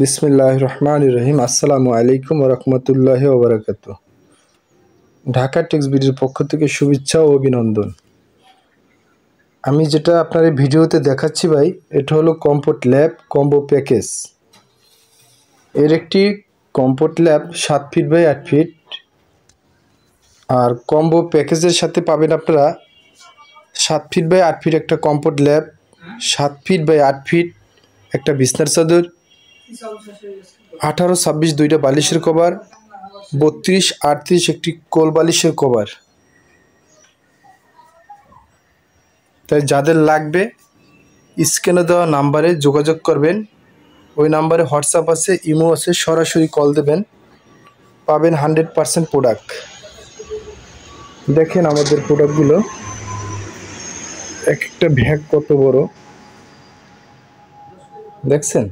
বিসমিল্লাহির রহমানির রহিম। আসসালামু আলাইকুম ওয়া রাহমাতুল্লাহি ওয়া বারাকাতুহু। ঢাকা টেক্স বিডির পক্ষ থেকে শুভেচ্ছা ও অভিনন্দন। আমি যেটা আপনার এই ভিডিওতে দেখাচ্ছি ভাই, এটা হলো কমফোর্ট ল্যাব কম্বো প্যাকেজ। এর একটি comfort lab 7 feet by 8 feet, আর কম্বো প্যাকেজের সাথে পাবেন আপনারা 7 ফিট বাই 8 ফিট একটা comfort lab, 7 feet by 8 feet একটা বিছনার চাদর, 18-26 দুইটা বালিশের কভার, 32-38 একটি কোল বালিশের কভার। তাই যাদের লাগবে স্ক্রিনে দেওয়া নাম্বারে যোগাযোগ করবেন। ওই নাম্বারে হোয়াটসঅ্যাপ আছে, ইমো আছে, সরাসরি কল দেবেন, পাবেন 100% প্রোডাক্ট। দেখেন আমাদের প্রোডাক্টগুলো, এক একটা ব্যাগ কত বড় দেখছেন।